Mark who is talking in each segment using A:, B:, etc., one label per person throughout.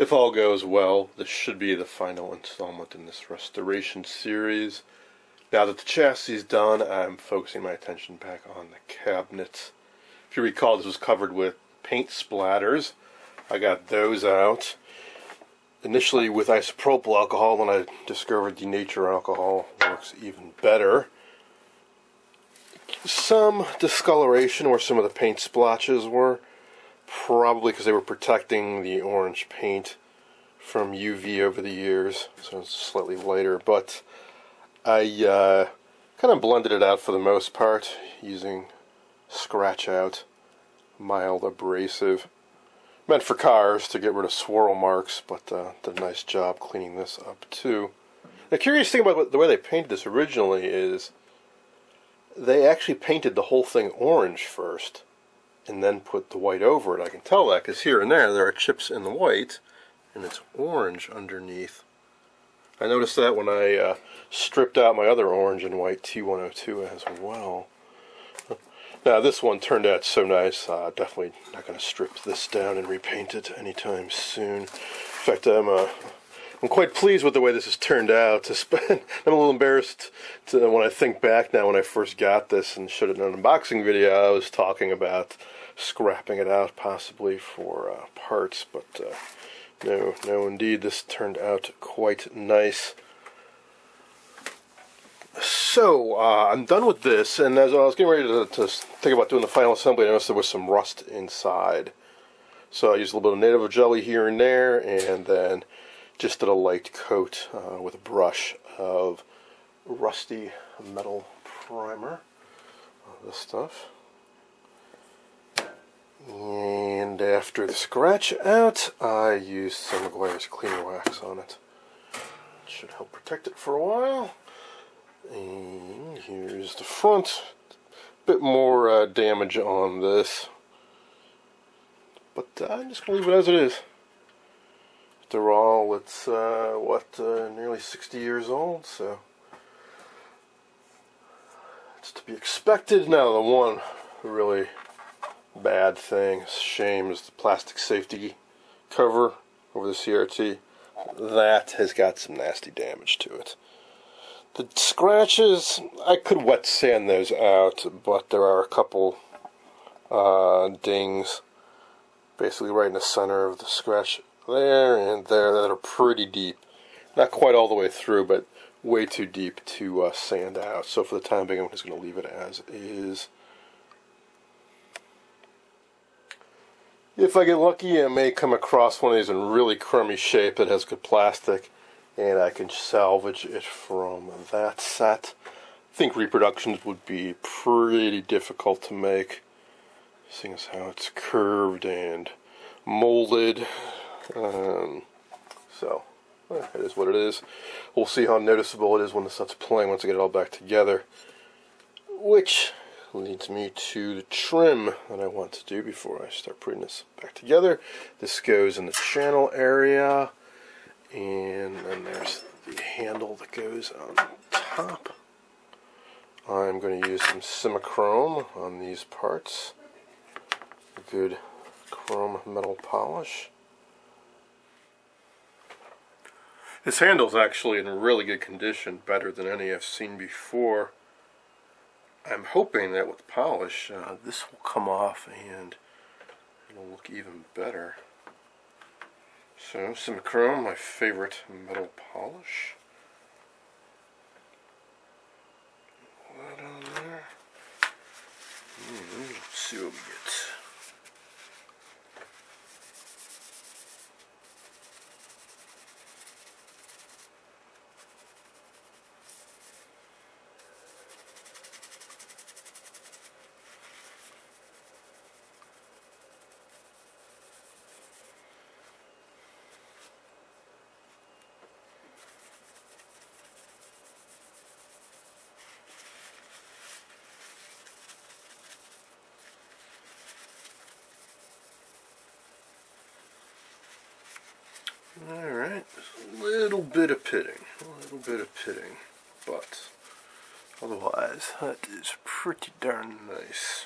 A: If all goes well, this should be the final installment in this restoration series. Now that the chassis is done, I'm focusing my attention back on the cabinets. If you recall, this was covered with paint splatters. I got those out. Initially with isopropyl alcohol, when I discovered denature alcohol works even better. Some discoloration where some of the paint splotches were, probably because they were protecting the orange paint from UV over the years, so it's slightly lighter. But I kind of blended it out for the most part using scratch out, mild abrasive. Meant for cars to get rid of swirl marks, but did a nice job cleaning this up too. The curious thing about the way they painted this originally is they actually painted the whole thing orange first and then put the white over it. I can tell that because here and there are chips in the white and it's orange underneath. I noticed that when I stripped out my other orange and white T-102 as well. Now this one turned out so nice, definitely not going to strip this down and repaint it anytime soon. In fact, I'm quite pleased with the way this has turned out. I'm a little embarrassed when I think back now when I first got this and showed it in an unboxing video. I was talking about scrapping it out possibly for parts, but no indeed, this turned out quite nice. So, I'm done with this, and as I was getting ready to think about doing the final assembly, I noticed there was some rust inside. So I used a little bit of native jelly here and there, and then just did a light coat with a brush of rusty metal primer. This stuff. And after the scratch out, I used some Meguiar's cleaner wax on it. It should help protect it for a while. And here's the front. Bit more damage on this, but I'm just going to leave it as it is. After all, it's nearly 60 years old, so it's to be expected. Now, the one really bad thing, shame, is the plastic safety cover over the CRT. That has got some nasty damage to it. The scratches, I could wet sand those out, but there are a couple dings basically right in the center of the scratch there and there that are pretty deep. Not quite all the way through, but way too deep to sand out. So for the time being, I'm just going to leave it as is. If I get lucky, I may come across one of these in really crummy shape that has good plastic, and I can salvage it from that set. I think reproductions would be pretty difficult to make, seeing as how it's curved and molded. So, it is what it is. We'll see how noticeable it is when the set's playing once I get it all back together. Which leads me to the trim that I want to do before I start putting this back together. This goes in the channel area. And then there's the handle that goes on top. I'm going to use some Simichrome on these parts. A good chrome metal polish. This handle's actually in really good condition, better than any I've seen before. I'm hoping that with polish, this will come off and it'll look even better. So, Simichrome, my favorite metal polish. That on there. Let's see what we get. Alright, a little bit of pitting, but otherwise that is pretty darn nice.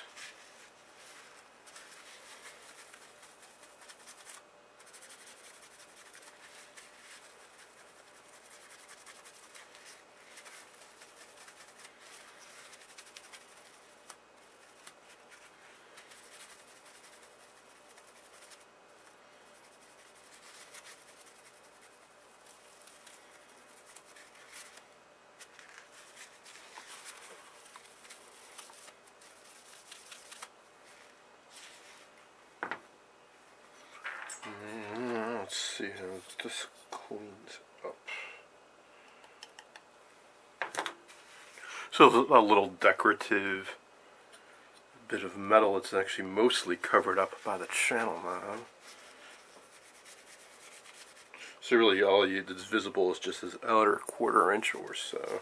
A: see how this cleans up. So a little decorative bit of metal. It's actually mostly covered up by the channel knob. So really all that's visible is just this outer quarter-inch or so.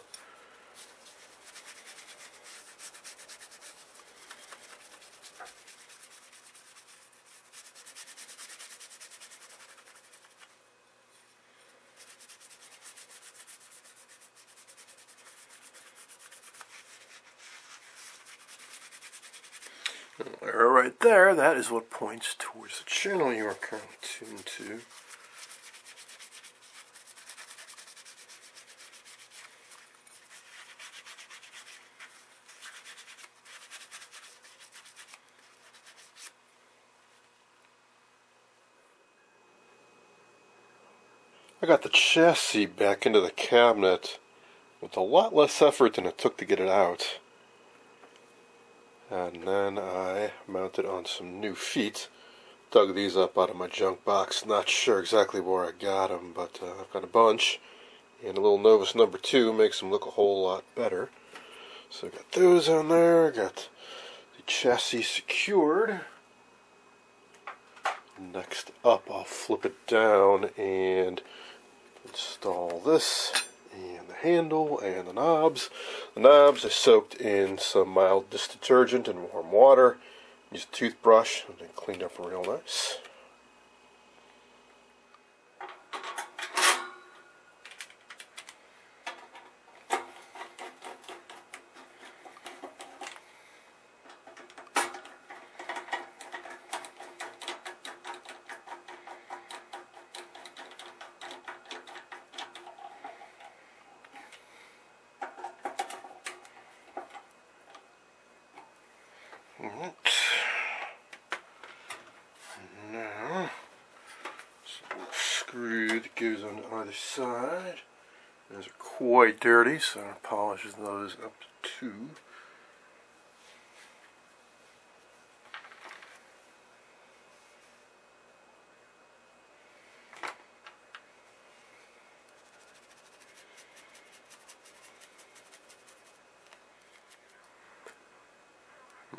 A: Right there, that is what points towards the channel you are currently tuned to. I got the chassis back into the cabinet with a lot less effort than it took to get it out. And then I mounted on some new feet. Dug these up out of my junk box. Not sure exactly where I got them, but I've got a bunch. And a little Novus number 2 makes them look a whole lot better. So I got those on there. Got the chassis secured. Next up, I'll flip it down and install this. And the handle and the knobs. The knobs are soaked in some mild dish detergent and warm water. Use a toothbrush and they cleaned up real nice. Now, so a screw that goes on either side. Those are quite dirty, so I polish those up too.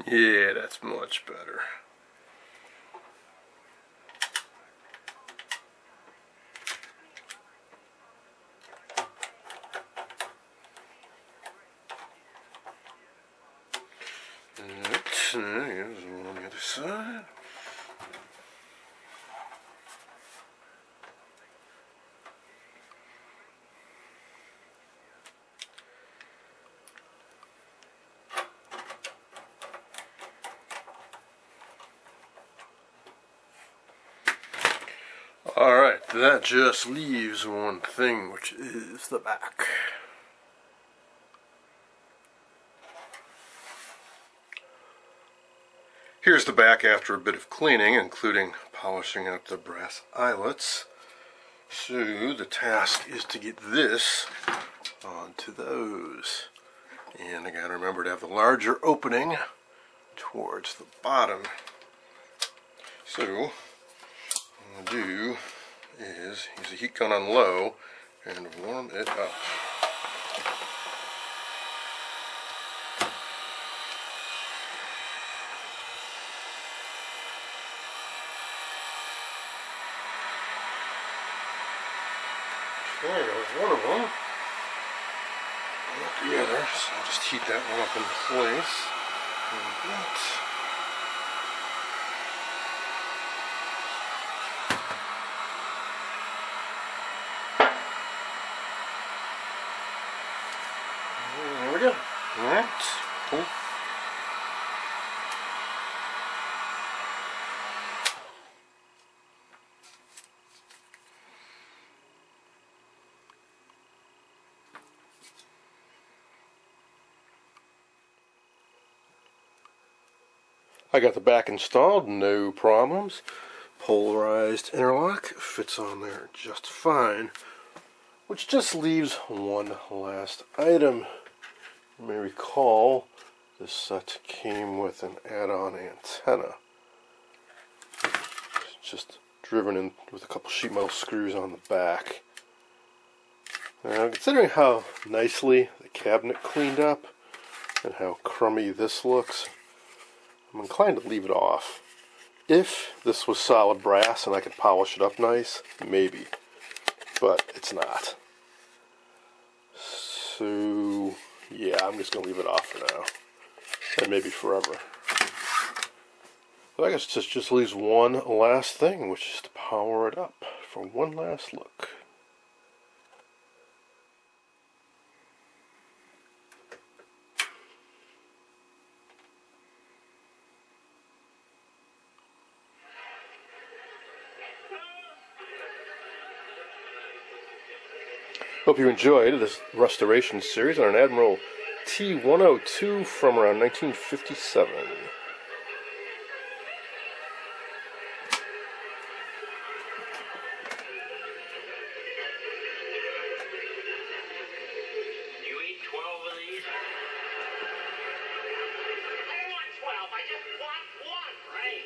A: Yeah, that's much better. Here's one on the other side. Alright, that just leaves one thing, which is the back. Here's the back after a bit of cleaning, including polishing out the brass eyelets. So the task is to get this onto those. And I gotta remember to have the larger opening towards the bottom. So what I'm going to do is use a heat gun on low and warm it up. Okay, there's one of them. Not the other, so I'll just heat that one up in place. And that. There we go. Alright, cool. I got the back installed, no problems. Polarized interlock fits on there just fine. Which just leaves one last item. You may recall this set came with an add-on antenna. It's just driven in with a couple sheet metal screws on the back. Now, considering how nicely the cabinet cleaned up and how crummy this looks, I'm inclined to leave it off. If this was solid brass and I could polish it up nice, maybe. But it's not. So, yeah, I'm just going to leave it off for now. And maybe forever. So I guess this just leaves one last thing, which is to power it up for one last look. Hope you enjoyed this restoration series on an Admiral T-102 from around 1957.
B: You eat 12 of these? I don't want 12, I just want one, right?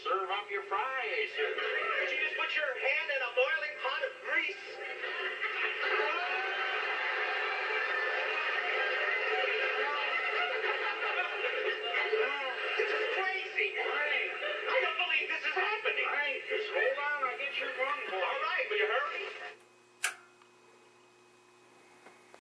B: Serve up your fries. Did you just put your hand in a boiling pot of grease?